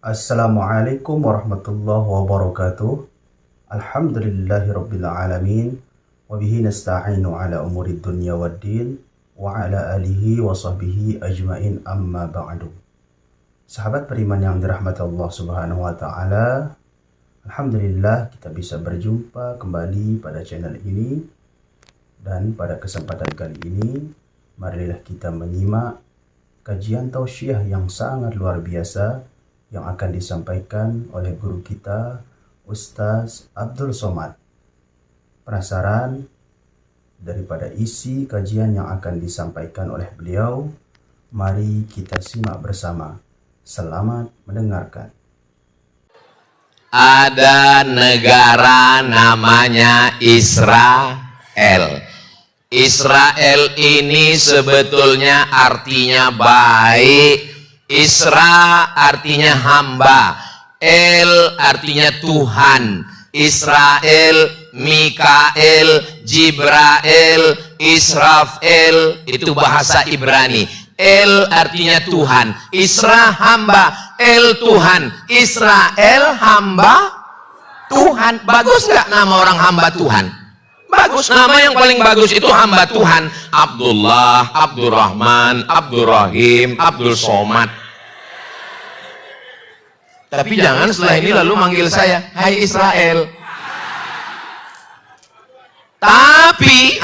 Assalamualaikum warahmatullahi wabarakatuh. Alhamdulillahirabbil alamin wa bihi nasta'inu ala umurid dunya waddin wa ala alihi wa sahbihi ajmain amma ba'du. Sahabat beriman yang dirahmati Allah Subhanahu wa taala, alhamdulillah kita bisa berjumpa kembali pada channel ini, dan pada kesempatan kali ini marilah kita menyimak kajian tausiah yang sangat luar biasa yang akan disampaikan oleh guru kita Ustaz Abdul Somad. Penasaran daripada isi kajian yang akan disampaikan oleh beliau? Mari kita simak bersama. Selamat mendengarkan. Ada negara namanya Israel. Israel ini sebetulnya artinya baik. Isra artinya hamba, El artinya Tuhan. Israel, Mikael, Jibrael, Israfel, itu bahasa Ibrani. El artinya Tuhan, Isra hamba, El Tuhan. Israel hamba Tuhan. Bagus nggak nama orang hamba Tuhan? Bagus, nama yang paling bagus itu hamba Tuhan. Abdullah, Abdurrahman, Abdurrahim, Abdul Somad. Tapi jangan setelah ini lalu manggil saya, hai Israel. Tapi,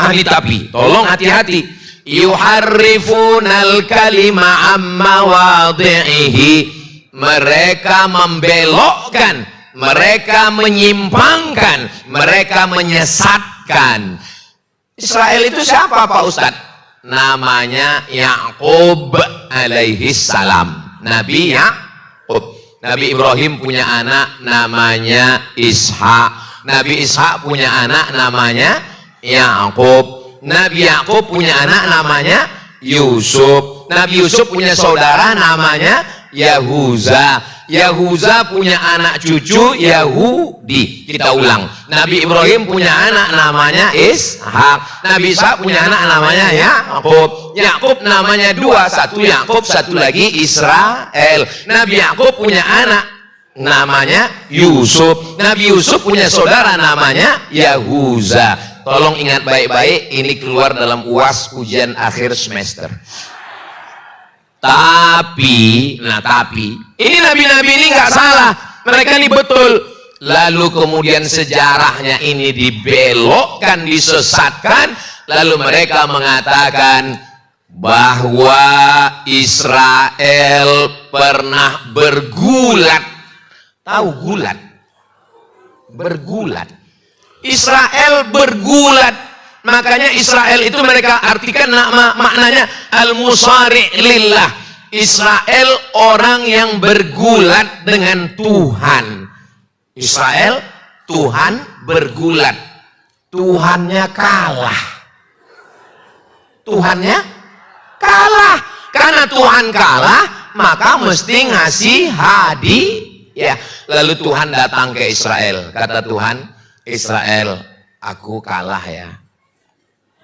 tolong hati-hati. Yuharrifunal kalima amma wadhihi. Mereka membelokkan, mereka menyimpangkan, mereka menyesatkan. Israel itu siapa Pak Ustadz? Namanya Ya'qub alaihi salam. Nabi Ya'qub. Nabi Ibrahim punya anak namanya Ishak. Nabi Ishak punya anak namanya Ya'qub. Nabi Ya'qub punya anak namanya Yusuf. Nabi Yusuf punya saudara namanya Yahuza. Yahuza punya anak cucu Yahudi. Kita ulang. Nabi Ibrahim punya anak namanya Ishak. Nabi Ishak punya anak namanya Ya'qub. Ya'qub namanya dua, satu Ya'qub, satu lagi Israel. Nabi Ya'qub punya anak namanya Yusuf. Nabi Yusuf punya saudara namanya Yahuza. Tolong ingat baik-baik, ini keluar dalam UAS ujian akhir semester. Tapi ini nabi-nabi ini nggak salah, mereka ini betul. Lalu kemudian sejarahnya ini dibelokkan, disesatkan. Lalu mereka mengatakan bahwa Israel pernah bergulat. Tahu gulat? Bergulat. Israel bergulat. Makanya Israel itu mereka artikan maknanya al-musari' lillah. Israel orang yang bergulat dengan Tuhan. Israel Tuhan bergulat. Tuhannya kalah. Tuhannya kalah. Karena Tuhan kalah, maka mesti ngasih hadiah. Lalu Tuhan datang ke Israel. Kata Tuhan, Israel, aku kalah ya.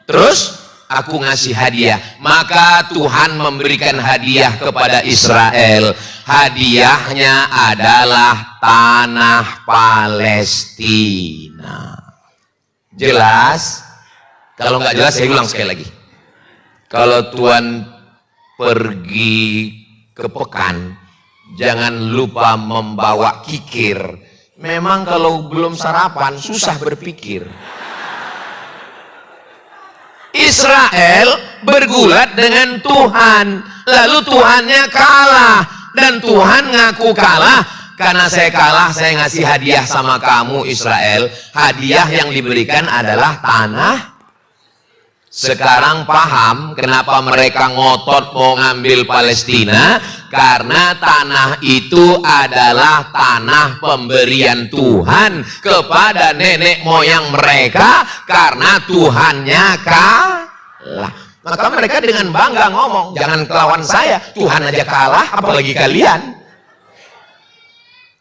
Terus aku ngasih hadiah. Maka Tuhan memberikan hadiah kepada Israel. Hadiahnya adalah tanah Palestina. Jelas? Kalau nggak jelas saya ulang sekali lagi. Kalau Tuhan pergi ke pekan, jangan lupa membawa kikir. Memang kalau belum sarapan susah berpikir. Israel bergulat dengan Tuhan, lalu Tuhannya kalah, dan Tuhan ngaku kalah. Karena saya kalah, saya ngasih hadiah sama kamu Israel. Hadiah yang diberikan adalah tanah. Sekarang paham kenapa mereka ngotot mau ngambil Palestina? Karena tanah itu adalah tanah pemberian Tuhan kepada nenek moyang mereka, karena Tuhannya kalah. Maka mereka dengan bangga ngomong, jangan kelawan saya, Tuhan aja kalah, apalagi kalian.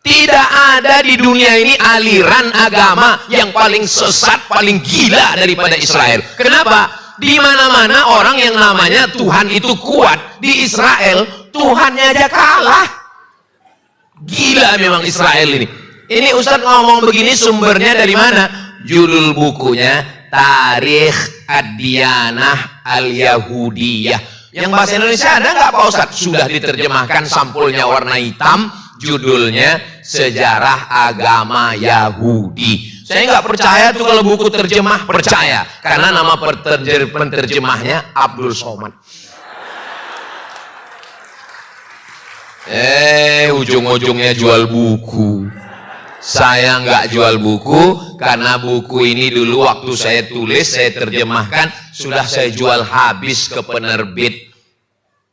Tidak ada di dunia ini aliran agama yang paling sesat, paling gila daripada Israel. Kenapa? Di mana-mana orang yang namanya Tuhan itu kuat. Di Israel Tuhannya aja kalah. Gila. gila memang Israel ini. Ini Ustaz ngomong begini sumbernya dari mana? Judul bukunya Tarikh Ad-Diyanah Al-Yahudiyah. Yang bahasa Indonesia ada nggak Pak Ustaz? Sudah diterjemahkan, sampulnya warna hitam, judulnya Sejarah Agama Yahudi. Saya nggak percaya tuh kalau buku terjemah, percaya. Karena nama penterjemahnya Abdul Somad. Ujung-ujungnya jual buku. Saya nggak jual buku, karena buku ini dulu waktu saya tulis, saya terjemahkan, sudah saya jual habis ke penerbit.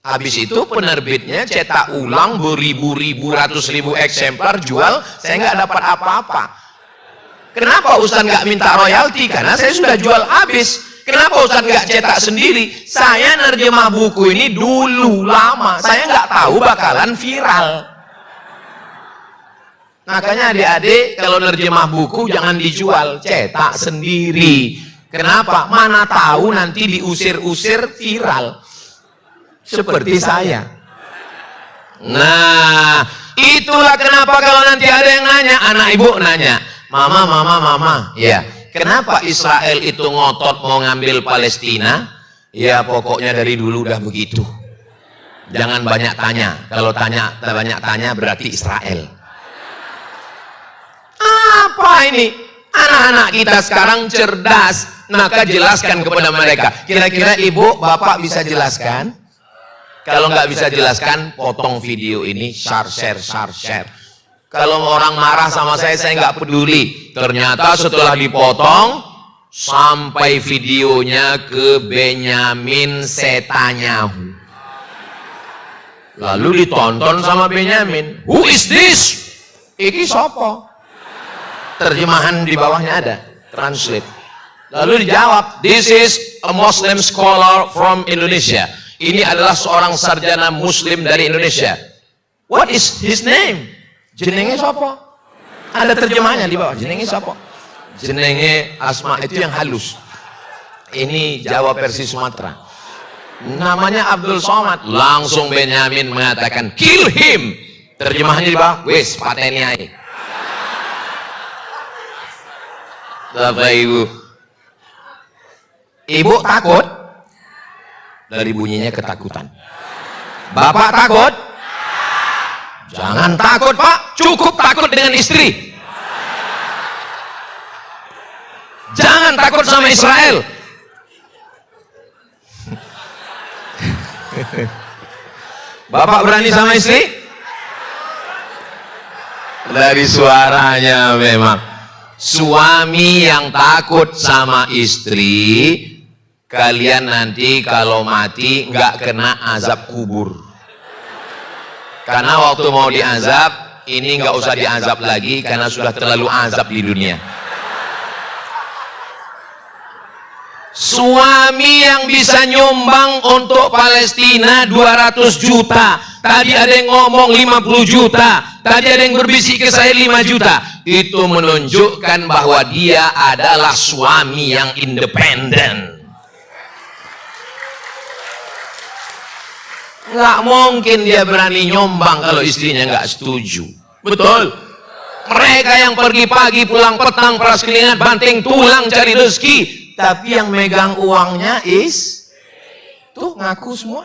Habis itu penerbitnya cetak ulang beribu-ribu, ratus ribu eksemplar, jual, saya nggak dapat apa-apa. Kenapa Ustaz nggak minta royalti? Karena saya sudah jual habis. Kenapa Ustaz nggak cetak sendiri? Saya nerjemah buku ini dulu lama, saya nggak tahu bakalan viral. Makanya adik-adik kalau nerjemah buku jangan dijual, cetak sendiri. Kenapa? Mana tahu nanti diusir-usir viral. Seperti saya. Nah, itulah kenapa kalau nanti ada yang nanya, anak ibu nanya, Mama. Ya, kenapa Israel itu ngotot mau ngambil Palestina? Ya pokoknya dari dulu udah begitu. Jangan banyak tanya. Kalau banyak tanya berarti Israel. Apa ini? Anak-anak kita sekarang cerdas, maka jelaskan kepada mereka. Kira-kira ibu, bapak bisa jelaskan? Kalau nggak bisa jelaskan, potong video ini, share. Kalau orang marah sama saya nggak peduli. Ternyata setelah dipotong, sampai videonya ke Benyamin Setanyahu. Lalu ditonton sama Benyamin. Who is this? Iki sopo? Terjemahan di bawahnya ada, translate. Lalu dijawab, this is a Muslim scholar from Indonesia. Ini adalah seorang sarjana Muslim dari Indonesia. What is his name? Jenenge sopo? Ada terjemahannya di bawah. Jenenge sopo? Jenenge Asma, itu yang halus. Ini Jawa versi Sumatera. Namanya Abdul Somad. Langsung Benyamin mengatakan, kill him. Terjemahannya di bawah, wes pateni ae. Bapak Ibu takut? Dari bunyinya ketakutan. Bapak takut? Jangan takut Pak, cukup takut dengan istri. Jangan takut sama Israel. Bapak berani sama istri? Dari suaranya memang. Suami yang takut sama istri, kalian nanti kalau mati nggak kena azab kubur. Karena waktu mau diazab, ini nggak usah diazab lagi karena sudah terlalu azab di dunia. Suami yang bisa nyumbang untuk Palestina 200 juta. Tadi ada yang ngomong 50 juta. Tadi ada yang berbisik ke saya 5 juta. Itu menunjukkan bahwa dia adalah suami yang independen. Nggak mungkin dia berani nyumbang kalau istrinya nggak setuju. Betul. Mereka yang pergi pagi pulang petang peras keringat banting tulang cari rezeki, tapi yang megang uangnya tuh ngaku semua.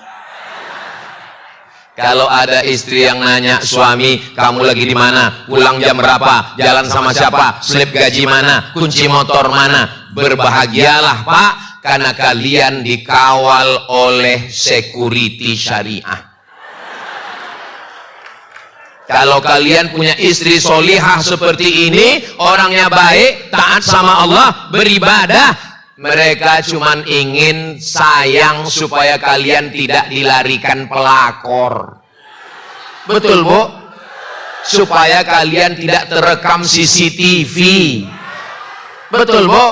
Kalau ada istri yang nanya suami, kamu lagi di mana? Pulang jam berapa? Jalan sama siapa? Slip gaji mana? Kunci motor mana? Berbahagialah Pak, karena kalian dikawal oleh security syariah. Kalau kalian punya istri solihah seperti ini, orangnya baik, taat sama Allah, beribadah, mereka cuman ingin sayang supaya kalian tidak dilarikan pelakor. Betul Bu? Supaya kalian tidak terekam CCTV. Betul Bu?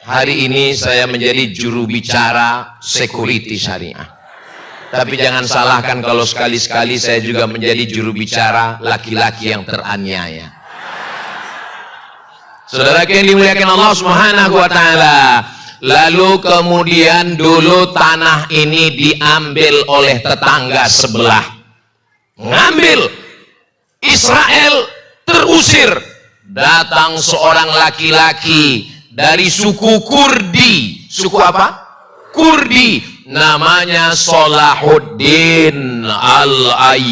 Hari ini saya menjadi juru bicara security syariah. Tapi jangan salahkan kalau sekali-sekali saya juga menjadi juru bicara laki-laki yang teraniaya. Saudara yang dimuliakan Allah Subhanahu wa taala. Lalu kemudian dulu tanah ini diambil oleh tetangga sebelah. Ngambil. Israel terusir. Datang seorang laki-laki dari suku Kurdi. Suku apa? Kurdi. Namanya Salahuddin Al-Ayyubi.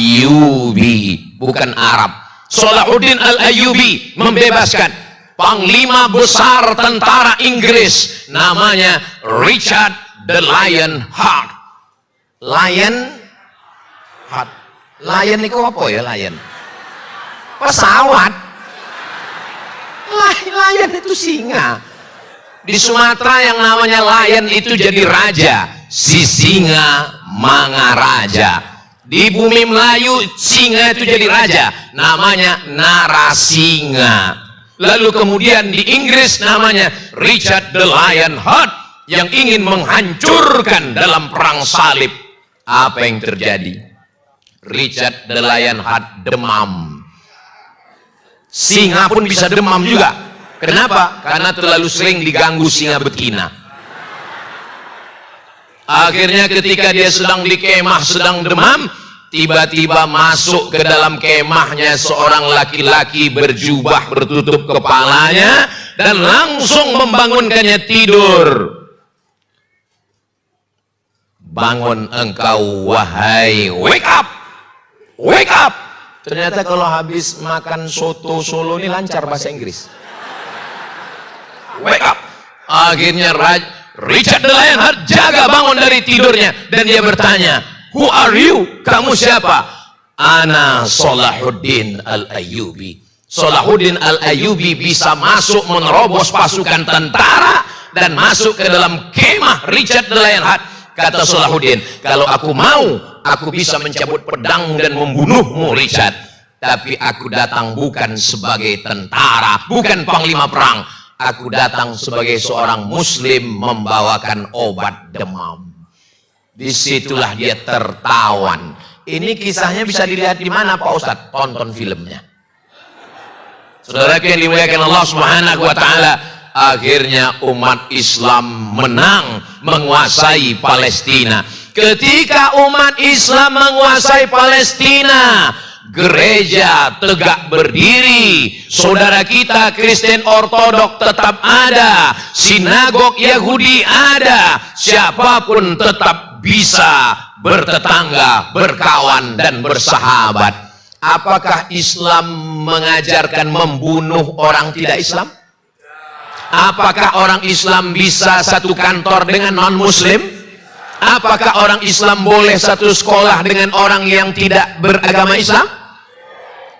Bukan Arab. Salahuddin Al-Ayyubi membebaskan panglima besar tentara Inggris. Namanya Richard the Lion Heart. Lion Heart. Lion itu apa ya, lion? Pesawat. Lion itu singa. Di Sumatera yang namanya lion itu jadi raja. Si singa Mangaraja. Di bumi Melayu singa itu jadi raja. Namanya Narasinga. Lalu kemudian di Inggris namanya Richard the Lion Heart, yang ingin menghancurkan dalam perang salib. Apa yang terjadi? Richard the Lion Heart demam. Singa pun bisa demam juga. Kenapa? Karena terlalu sering diganggu singa betina. Akhirnya ketika dia sedang di kemah, sedang demam, tiba-tiba masuk ke dalam kemahnya seorang laki-laki berjubah bertutup kepalanya dan langsung membangunkannya tidur. Bangun engkau wahai, wake up, wake up. Ternyata kalau habis makan soto Solo ini lancar bahasa Inggris. Wake up. Akhirnya Richard the Lion Heart jaga bangun dari tidurnya dan dia bertanya, who are you? Kamu siapa? Ana Salahuddin Al-Ayyubi. Salahuddin Al-Ayyubi bisa masuk menerobos pasukan tentara dan masuk ke dalam kemah Richard the Lion Heart. Kata Salahuddin, kalau aku mau, aku bisa mencabut pedang dan membunuhmu Richard. Tapi aku datang bukan sebagai tentara, bukan panglima perang. Aku datang sebagai seorang muslim membawakan obat demam. Disitulah dia tertawan. Ini kisahnya bisa dilihat di mana Pak Ustadz? Tonton filmnya. Saudara yang dimuliakan Allah Subhanahu wa Ta'ala, akhirnya umat Islam menang menguasai Palestina. Ketika umat Islam menguasai Palestina, gereja tegak berdiri, saudara kita Kristen Ortodok tetap ada, sinagog Yahudi ada, siapapun tetap bisa bertetangga, berkawan dan bersahabat. Apakah Islam mengajarkan membunuh orang tidak Islam? Apakah orang Islam bisa satu kantor dengan non-muslim? Apakah orang Islam boleh satu sekolah dengan orang yang tidak beragama Islam?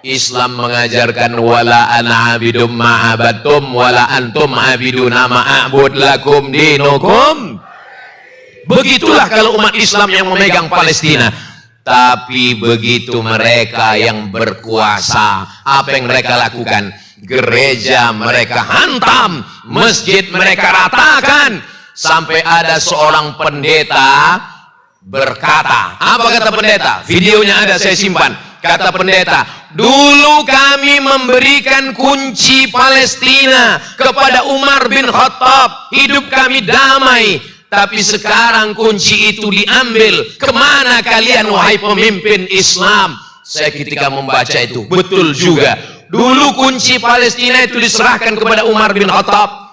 Islam mengajarkan wala ana abidum ma'abatum wala antum abiduna ma'abud lakum dinukum. Begitulah kalau umat Islam yang memegang Palestina. Tapi begitu mereka yang berkuasa, apa yang mereka lakukan? Gereja mereka hantam, masjid mereka ratakan, sampai ada seorang pendeta berkata, apa kata pendeta? Videonya ada, saya simpan. Kata pendeta, dulu kami memberikan kunci Palestina kepada Umar bin Khattab, hidup kami damai. Tapi sekarang kunci itu diambil. Kemana kalian wahai pemimpin Islam? Saya ketika membaca itu, betul juga. Dulu kunci Palestina itu diserahkan kepada Umar bin Khattab.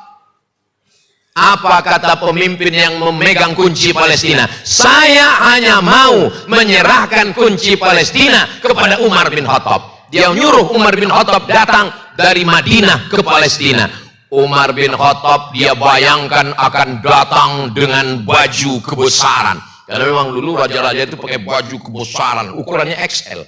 Apa kata pemimpin yang memegang kunci Palestina? Saya hanya mau menyerahkan kunci Palestina kepada Umar bin Khattab. Dia nyuruh Umar bin Khattab datang dari Madinah ke Palestina. Umar bin Khattab dia bayangkan akan datang dengan baju kebesaran. Karena memang dulu raja-raja itu pakai baju kebesaran, ukurannya XL.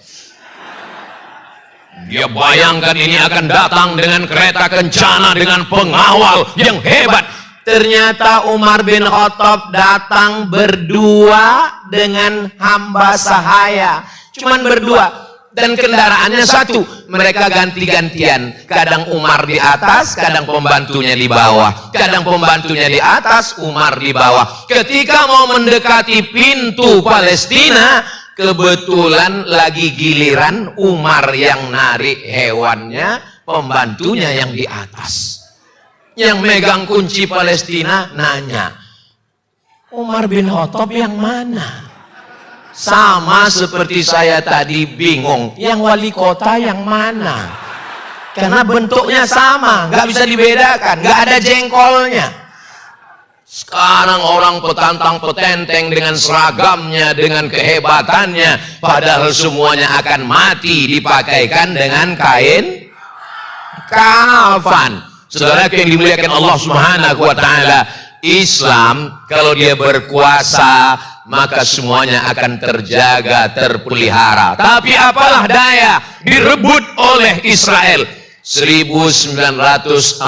Dia bayangkan ini akan datang dengan kereta kencana, dengan pengawal yang hebat. Ternyata Umar bin Khattab datang berdua dengan hamba sahaya. Cuman berdua. Dan kendaraannya satu. Mereka ganti-gantian. Kadang Umar di atas, kadang pembantunya di bawah. Kadang pembantunya di atas, Umar di bawah. Ketika mau mendekati pintu Palestina, kebetulan lagi giliran Umar yang narik hewannya, pembantunya yang di atas. Yang megang kunci Palestina nanya, Umar bin Khattab yang mana? Sama seperti saya tadi bingung, yang wali kota yang mana? Karena bentuknya sama, nggak bisa dibedakan, nggak ada jengkolnya. Sekarang orang petantang petenteng dengan seragamnya, dengan kehebatannya, padahal semuanya akan mati dipakaikan dengan kain kafan. Saudara yang dimuliakan Allah Subhanahu wa taala, Islam kalau dia berkuasa maka semuanya akan terjaga, terpelihara. Tapi apalah daya, direbut oleh Israel. 1946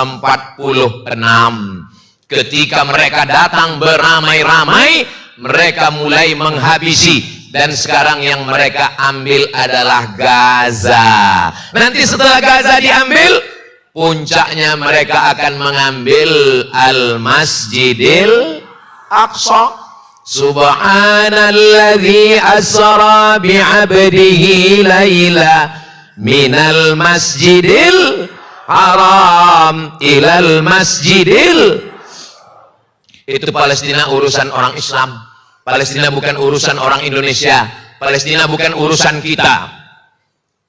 ketika mereka datang beramai-ramai, mereka mulai menghabisi, dan sekarang yang mereka ambil adalah Gaza. Nanti setelah Gaza diambil, puncaknya mereka akan mengambil Al-Masjidil Aqsa. Subhanalladzi asra bi'abdihi laila minal masjidil haram ilal masjidil. Itu Palestina urusan orang Islam. Palestina bukan urusan orang Indonesia. Palestina bukan urusan kita.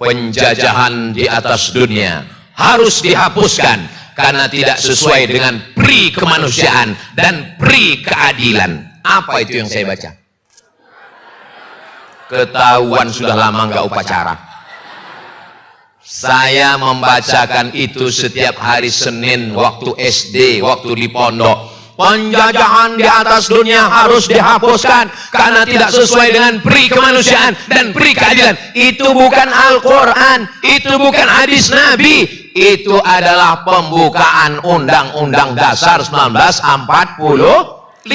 Penjajahan di atas dunia harus dihapuskan karena tidak sesuai dengan pri kemanusiaan dan pri keadilan. Apa itu yang saya baca? Ketahuan sudah lama nggak upacara. Saya membacakan itu setiap hari Senin waktu SD, waktu di pondok. Penjajahan di atas dunia harus dihapuskan karena tidak sesuai dengan pri kemanusiaan dan pri keadilan. Itu bukan Al-Quran, itu bukan hadis Nabi, itu adalah pembukaan Undang-Undang Dasar 1945.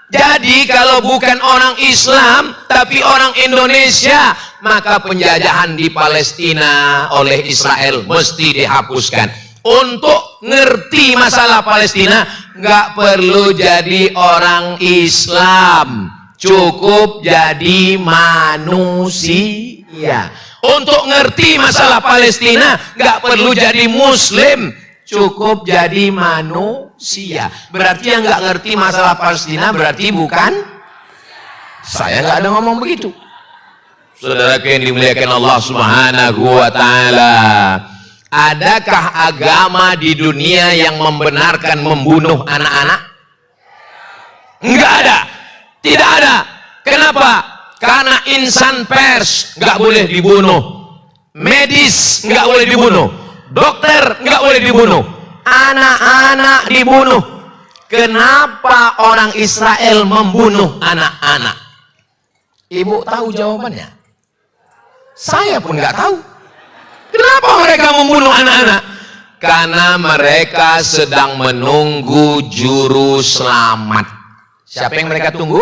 Jadi kalau bukan orang Islam tapi orang Indonesia, maka penjajahan di Palestina oleh Israel mesti dihapuskan. Untuk ngerti masalah Palestina nggak perlu jadi orang Islam, cukup jadi manusia. Untuk ngerti masalah Palestina nggak perlu jadi Muslim, cukup jadi manusia. Berarti yang nggak ngerti masalah Palestina berarti bukan. Saya nggak ada ngomong begitu. Saudara yang dimuliakan Allah Subhanahu wa taala, adakah agama di dunia yang membenarkan membunuh anak-anak? Enggak ada. Tidak ada. Kenapa? Karena insan pers nggak boleh dibunuh, medis nggak boleh dibunuh, dokter nggak boleh dibunuh, anak-anak dibunuh. Kenapa orang Israel membunuh anak-anak? Ibu tahu jawabannya? Saya pun nggak tahu. Kenapa mereka membunuh anak-anak? Karena mereka sedang menunggu juru selamat. Siapa yang mereka tunggu?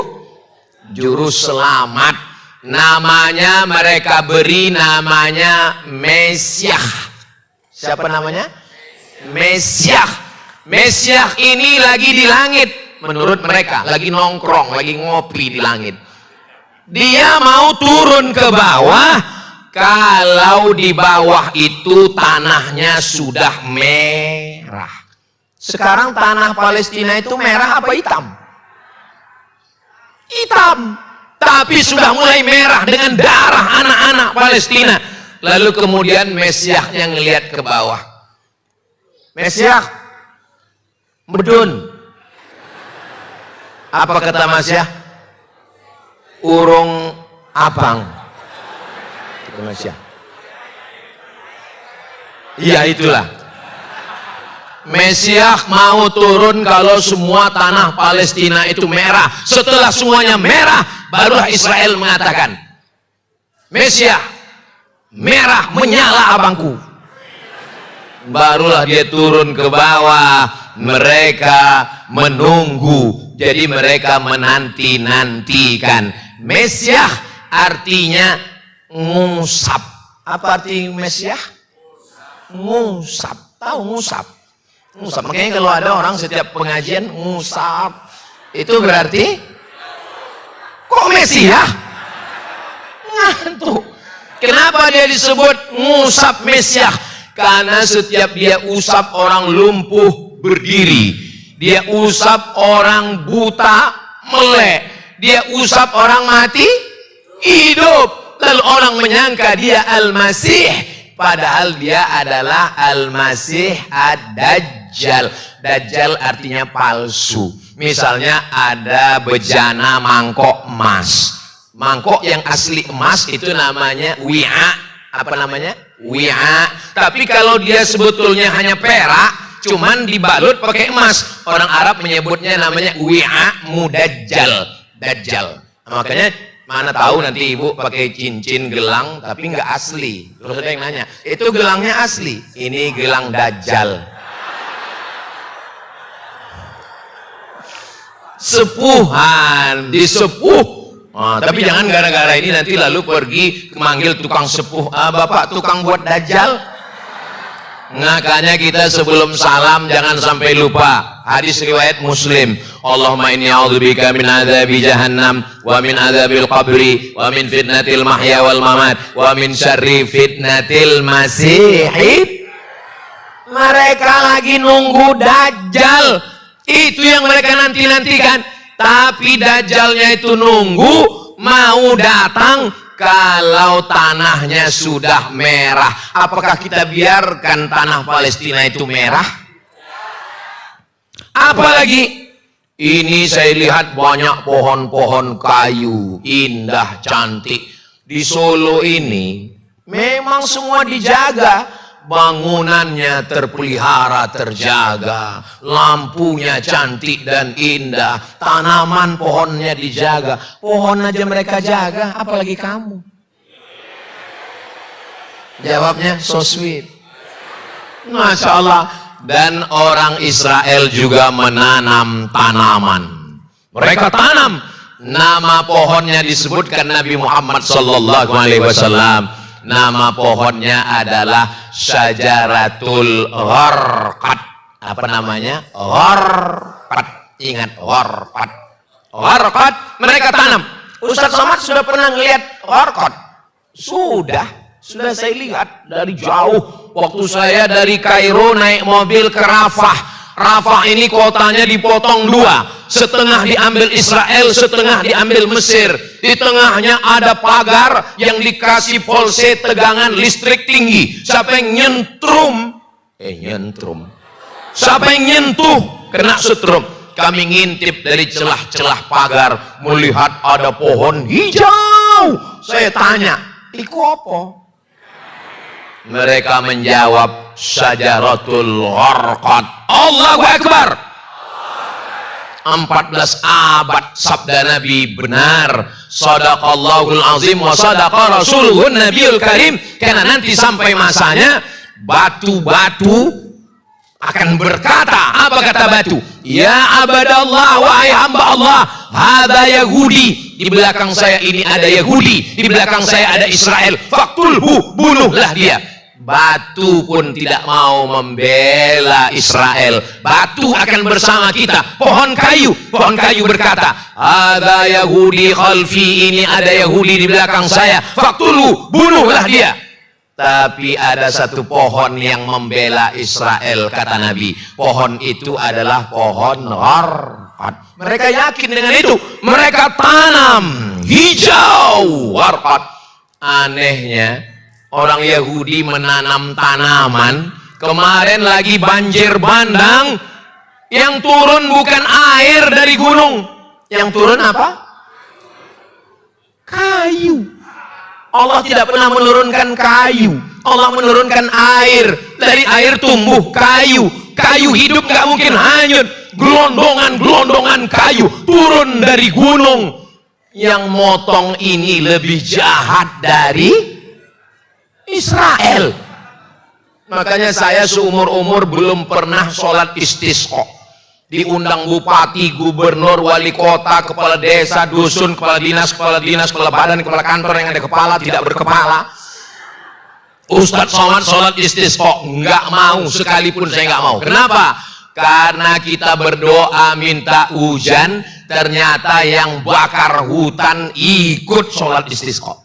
Juru selamat. Namanya mereka beri namanya Mesiah. Siapa namanya? Mesiah. Mesiah ini lagi di langit. Menurut mereka lagi nongkrong, lagi ngopi di langit. Dia mau turun ke bawah. Kalau di bawah itu tanahnya sudah merah. Sekarang tanah Palestina itu merah apa hitam? Hitam. Tapi sudah mulai merah dengan darah anak-anak Palestina. Lalu kemudian Mesiahnya ngelihat ke bawah. Mesiah, medun. Apa kata Mesiah? Urung abang. Mesiah. Iya itulah. Mesiah mau turun kalau semua tanah Palestina itu merah. Setelah semuanya merah, barulah Israel mengatakan, Mesiah, merah menyala abangku. Barulah dia turun ke bawah. Mereka menunggu. Jadi mereka menanti-nantikan. Mesiah artinya ngusap. Apa arti Mesiah? Ngusap. Tahu ngusap? Ngusap. Makanya kalau ada orang setiap pengajian ngusap, itu berarti kok Mesiah? Ngantuk. Kenapa dia disebut ngusap Mesiah? Karena setiap dia usap orang lumpuh berdiri, dia usap orang buta melek, dia usap orang mati hidup. Lalu orang menyangka dia Al-Masih, padahal dia adalah Al-Masih Ad-Dajjal. Dajjal artinya palsu. Misalnya ada bejana mangkok emas. Mangkok yang asli emas itu namanya wi'a. Apa namanya? Wi'a. Tapi kalau dia sebetulnya hanya perak, cuman dibalut pakai emas, orang Arab menyebutnya namanya wi'a mudajjal. Dajjal. Makanya mana tahu nanti ibu pakai cincin gelang tapi nggak asli. Terus ada yang nanya, itu gelangnya asli? Ini gelang Dajjal. Sepuhan, disepuh. Tapi jangan gara-gara ini nanti lalu pergi manggil tukang sepuh, bapak tukang buat Dajjal. Makanya kita sebelum salam jangan sampai lupa hadis riwayat Muslim. Allahumma inni a'udzubika min adzabi jahannam wa min adzabil qabri wa min fitnatil mahya wal mamat wa min syarri fitnatil masihid. Mereka lagi nunggu Dajjal. Itu yang mereka nanti-nantikan. Tapi Dajjalnya itu nunggu mau datang kalau tanahnya sudah merah. Apakah kita biarkan tanah Palestina itu merah? Apalagi ini saya lihat banyak pohon-pohon kayu indah cantik di Solo ini. Memang semua dijaga. Bangunannya terpelihara, terjaga, lampunya cantik dan indah, tanaman pohonnya dijaga. Pohon aja mereka jaga, apalagi kamu. Jawabnya so sweet. Masya Allah. Dan orang Israel juga menanam tanaman. Mereka tanam, nama pohonnya disebutkan Nabi Muhammad sallallahu alaihi wasallam. Nama pohonnya adalah Syajaratul Gharqad. Apa namanya? Gharqad. Ingat Gharqad. Gharqad mereka tanam. Ustaz Somad sudah pernah ngelihat Gharqad? Sudah saya lihat dari jauh. Waktu saya dari Kairo naik mobil ke Rafah. Rafah ini kotanya dipotong dua, setengah diambil Israel, setengah diambil Mesir. Di tengahnya ada pagar yang dikasih polse tegangan listrik tinggi. Siapa yang nyentrum? Siapa yang nyentuh kena setrum. Kami ngintip dari celah-celah pagar, melihat ada pohon hijau. Saya tanya, iku apa? Mereka menjawab, Syajaratul Gharqad. Allahu Akbar. 14 abad sabda Nabi benar. Shadaqallahul azim wa sadaqa rasuluhun nabiyul karim. Karena nanti sampai masanya batu-batu akan berkata. Apa kata batu? Ya abadallah, wahai hamba Allah, hada Yahudi. Di belakang saya ini ada Yahudi, di belakang saya ada Israel. Faktulhu, bunuhlah dia. Batu pun tidak mau membela Israel. Batu akan bersama kita. Pohon kayu berkata, ada Yahudi khalfi, ini ada Yahudi di belakang saya. Faktulhu, bunuhlah dia. Tapi ada satu pohon yang membela Israel, kata Nabi. Pohon itu adalah pohon Gharqad. Mereka yakin dengan itu. Mereka tanam hijau Gharqad. Anehnya, orang Yahudi menanam tanaman. Kemarin lagi banjir bandang. Yang turun bukan air dari gunung. Yang turun apa? Kayu. Allah tidak pernah menurunkan kayu. Allah menurunkan air. Dari air tumbuh kayu. Kayu hidup gak mungkin hanyut. Gelondongan-gelondongan kayu turun dari gunung. Yang motong ini lebih jahat dari Israel. Makanya saya seumur-umur belum pernah sholat istisqa. Diundang bupati, gubernur, wali kota, kepala desa, dusun, kepala dinas, kepala badan, kepala kantor yang ada kepala, tidak berkepala. Ustadz Somad sholat istisqa, nggak mau, sekalipun saya nggak mau. Kenapa? Karena kita berdoa minta hujan, ternyata yang bakar hutan ikut sholat istisqa.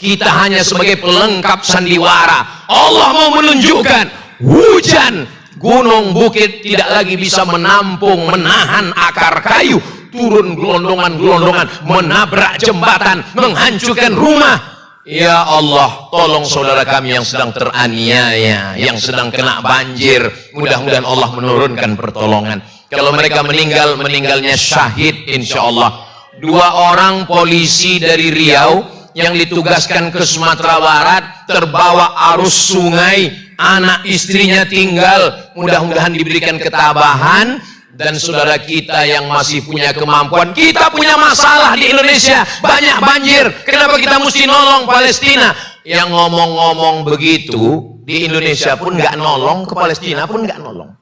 Kita hanya sebagai pelengkap sandiwara. Allah mau menunjukkan hujan. Gunung bukit tidak lagi bisa menampung, menahan akar kayu. turun gelondongan-gelondongan, menabrak jembatan, menghancurkan rumah. Ya Allah, tolong saudara kami yang sedang teraniaya, yang sedang kena banjir. Mudah-mudahan Allah menurunkan pertolongan. Kalau mereka meninggal, meninggalnya syahid insya Allah. 2 orang polisi dari Riau yang ditugaskan ke Sumatera Barat terbawa arus sungai, anak istrinya tinggal. Mudah-mudahan diberikan ketabahan. Dan saudara kita yang masih punya kemampuan, kita punya masalah di Indonesia, banyak banjir, kenapa kita mesti nolong Palestina? Yang ngomong-ngomong begitu di Indonesia pun nggak nolong, ke Palestina pun nggak nolong.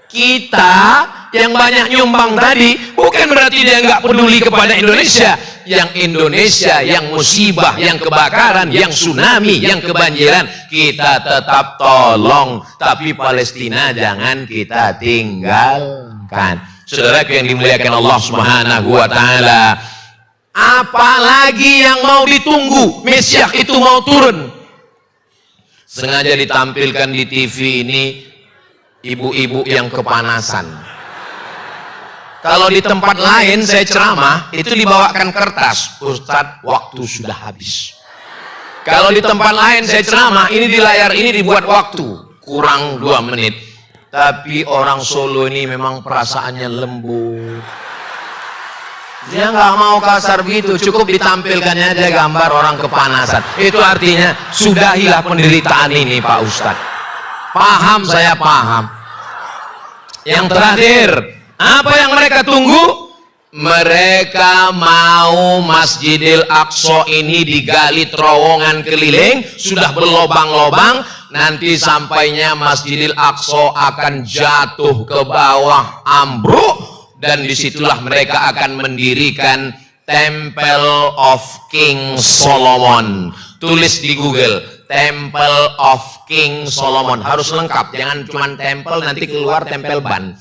Kita yang banyak nyumbang tadi bukan berarti dia nggak peduli kepada Indonesia. Yang Indonesia, yang musibah, yang kebakaran, yang tsunami, yang kebanjiran, kita tetap tolong. Tapi Palestina jangan kita tinggalkan. Saudaraku yang dimuliakan Allah Subhanahu wa Ta'ala, apalagi yang mau ditunggu? Mesias itu mau turun. Sengaja ditampilkan di TV ini ibu-ibu yang kepanasan. Kalau di tempat lain saya ceramah, itu dibawakan kertas, Ustadz, waktu sudah habis. Kalau di tempat lain saya ceramah, ini di layar ini dibuat waktu, kurang 2 menit. Tapi orang Solo ini memang perasaannya lembut. Dia nggak mau kasar begitu, cukup ditampilkannya aja gambar orang kepanasan. Itu artinya, sudahilah penderitaan ini Pak Ustadz. Paham, saya paham. Yang terakhir, apa yang mereka tunggu? Mereka mau Masjidil Aqsa ini digali terowongan keliling, sudah berlobang-lobang, nanti sampainya Masjidil Aqsa akan jatuh ke bawah, ambruk, dan disitulah mereka akan mendirikan Temple of King Solomon. Tulis di Google, Temple of King Solomon, harus lengkap, jangan cuma temple nanti keluar tempel ban.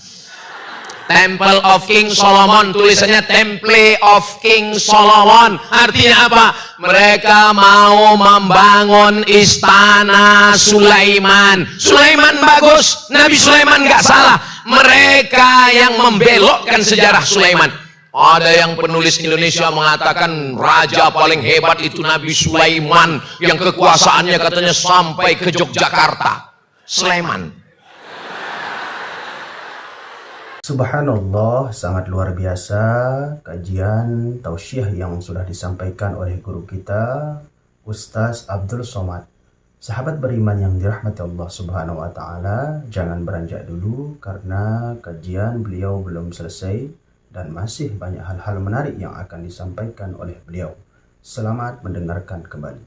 Temple of King Solomon, tulisannya Temple of King Solomon. Artinya apa? Mereka mau membangun istana Sulaiman. Sulaiman bagus, Nabi Sulaiman nggak salah. Mereka yang membelokkan sejarah Sulaiman. Ada yang penulis Indonesia mengatakan raja paling hebat itu Nabi Sulaiman, yang kekuasaannya katanya sampai ke Yogyakarta. Sulaiman. Subhanallah, sangat luar biasa kajian tausiah yang sudah disampaikan oleh guru kita, Ustaz Abdul Somad. Sahabat beriman yang dirahmati Allah Subhanahu wa Ta'ala, jangan beranjak dulu karena kajian beliau belum selesai dan masih banyak hal-hal menarik yang akan disampaikan oleh beliau. Selamat mendengarkan kembali.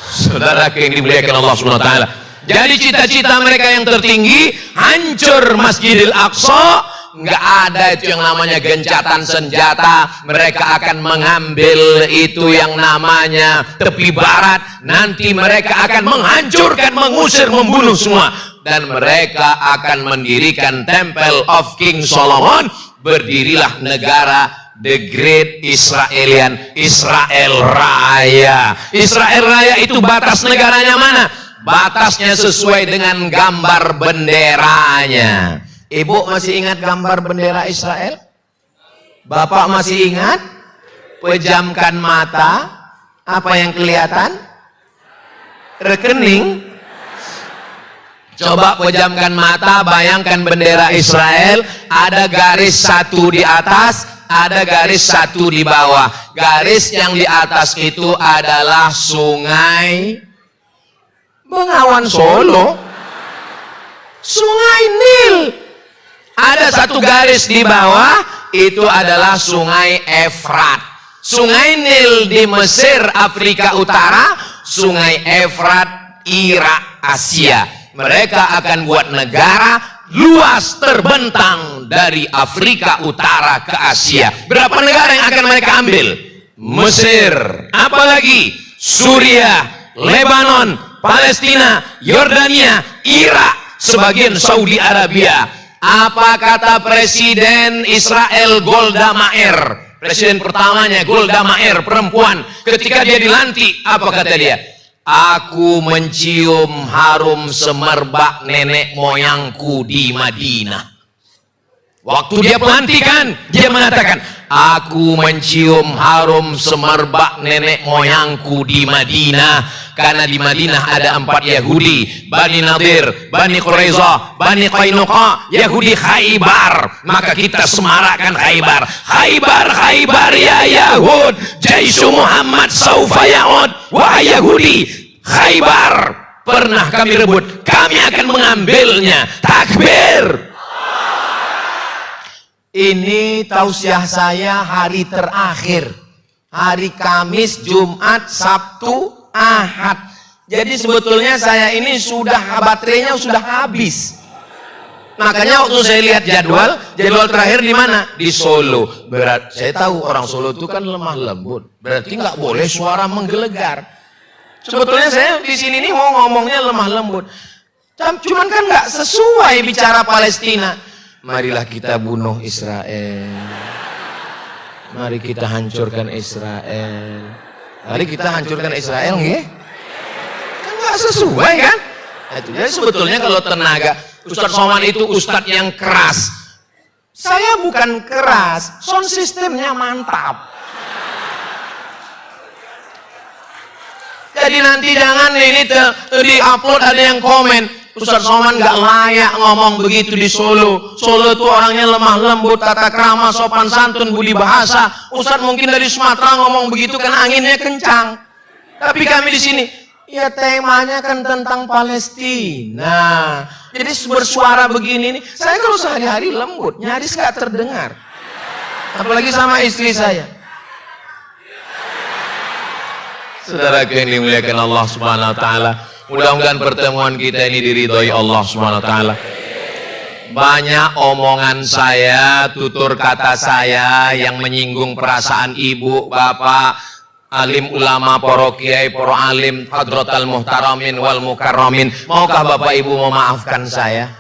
Saudara yang dimuliakan Allah Subhanahu wa Ta'ala, jadi cita-cita mereka yang tertinggi hancur Masjidil Aqsa. Nggak ada itu yang namanya gencatan senjata. Mereka akan mengambil itu yang namanya tepi barat. Nanti mereka akan menghancurkan, mengusir, membunuh semua. Dan mereka akan mendirikan Temple of King Solomon. Berdirilah negara The Great Israelian, Israel Raya. Israel Raya itu batas negaranya mana? Batasnya sesuai dengan gambar benderanya. Ibu masih ingat gambar bendera Israel? Bapak masih ingat? Pejamkan mata. Apa yang kelihatan? Rekening. Coba pejamkan mata, bayangkan bendera Israel. Ada garis 1 di atas, ada garis 1 di bawah. Garis yang di atas itu adalah Sungai Bengawan Solo, Sungai Nil. Ada 1 garis di bawah, itu adalah Sungai Efrat. Sungai Nil di Mesir, Afrika Utara, Sungai Efrat, Irak, Asia. Mereka akan buat negara luas terbentang dari Afrika Utara ke Asia. Berapa negara yang akan mereka ambil? Mesir, apalagi Suriah, Lebanon, Palestina, Yordania, Irak, sebagian Saudi Arabia. Apa kata Presiden Israel Golda Meir? Presiden pertamanya Golda Meir, perempuan. Ketika dia dilantik, apa kata dia? Aku mencium harum semerbak nenek moyangku di Madinah. Waktu dia pelantikan, dia mengatakan, aku mencium harum semerbak nenek moyangku di Madinah. Karena di Madinah ada 4 Yahudi, Bani Nadir, Bani Quraizah, Bani Qainuqa, Yahudi Khaybar. Maka kita semarakkan Khaybar. Khaybar, Khaybar ya Yahud, Jaisu Muhammad saufa ya'ud. Wahai Yahudi, Khaybar pernah kami rebut, kami akan mengambilnya. Takbir. Ini tausiah saya hari terakhir, hari Kamis, Jumat, Sabtu, Ahad. Jadi sebetulnya saya ini baterainya sudah habis. Makanya waktu saya lihat jadwal terakhir di mana? Di Solo. Saya tahu orang Solo itu kan lemah lembut, berarti nggak boleh suara menggelegar. Sebetulnya saya di sini nih mau ngomongnya lemah lembut, cuman kan nggak sesuai bicara Palestina. Marilah kita bunuh Israel. Mari kita hancurkan Israel. Mari kita hancurkan Israel, nggih? Kan nggak sesuai kan? Itu jadi sebetulnya kalau tenaga Ustadz Somad itu ustadz yang keras. Saya bukan keras, sound systemnya mantap. Jadi nanti jangan ini di-upload ada yang komen, Ustadz Somad nggak layak ngomong begitu di Solo. Solo itu orangnya lemah lembut, tata krama, sopan santun, budi bahasa. Ustadz mungkin dari Sumatera ngomong begitu karena anginnya kencang. Tapi kami di sini, ya temanya kan tentang Palestina. Jadi bersuara begini nih, saya kalau sehari-hari lembut, nyaris nggak terdengar. Apalagi sama istri saya. Saudara yang dimuliakan Allah Subhanahu wa taala, mudah-mudahan pertemuan kita ini diridhoi Allah Subhanahu wa taala. Banyak omongan saya, tutur kata saya yang menyinggung perasaan ibu, bapak, alim ulama, para kiai, para alim, hadratal muhtaramin wal mukarramin. Maukah Bapak Ibu memaafkan saya?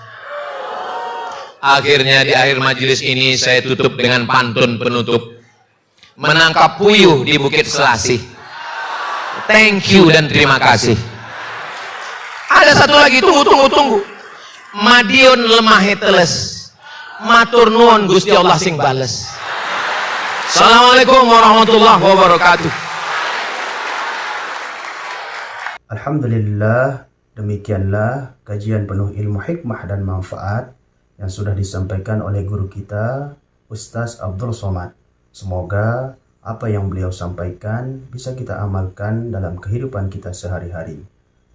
Akhirnya di akhir majelis ini saya tutup dengan pantun penutup. Menangkap puyuh di Bukit Selasih. Thank you dan terima kasih. Ada satu lagi, tunggu. Madiun lemah teles, matur nuwun Gusti Allah sing bales. Assalamualaikum warahmatullahi wabarakatuh. Alhamdulillah, demikianlah kajian penuh ilmu, hikmah dan manfaat yang sudah disampaikan oleh guru kita Ustaz Abdul Somad. Semoga apa yang beliau sampaikan bisa kita amalkan dalam kehidupan kita sehari-hari.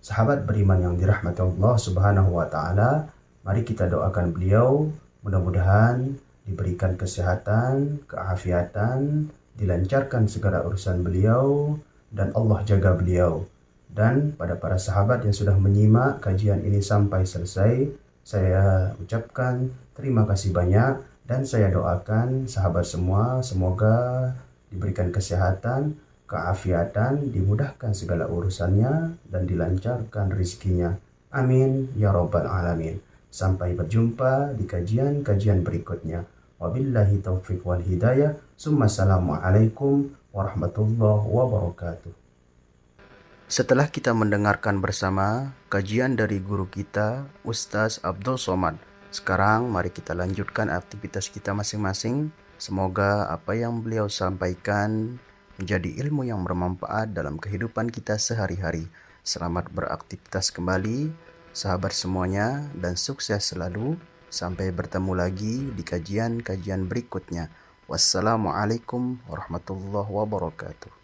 Sahabat beriman yang dirahmati Allah Subhanahu wa taala, mari kita doakan beliau mudah-mudahan diberikan kesehatan, keafiatan, dilancarkan segala urusan beliau dan Allah jaga beliau. Dan pada para sahabat yang sudah menyimak kajian ini sampai selesai, saya ucapkan terima kasih banyak dan saya doakan sahabat semua semoga diberikan kesehatan, keafiatan, dimudahkan segala urusannya dan dilancarkan rizkinya. Amin ya rabbal alamin. Sampai berjumpa di kajian-kajian berikutnya. Wabillahi taufiq wal hidayah. Assalamualaikum warahmatullahi wabarakatuh. Setelah kita mendengarkan bersama kajian dari guru kita Ustaz Abdul Somad, sekarang mari kita lanjutkan aktivitas kita masing-masing. Semoga apa yang beliau sampaikan menjadi ilmu yang bermanfaat dalam kehidupan kita sehari-hari. Selamat beraktivitas kembali, sahabat semuanya, dan sukses selalu. Sampai bertemu lagi di kajian-kajian berikutnya. Wassalamualaikum warahmatullahi wabarakatuh.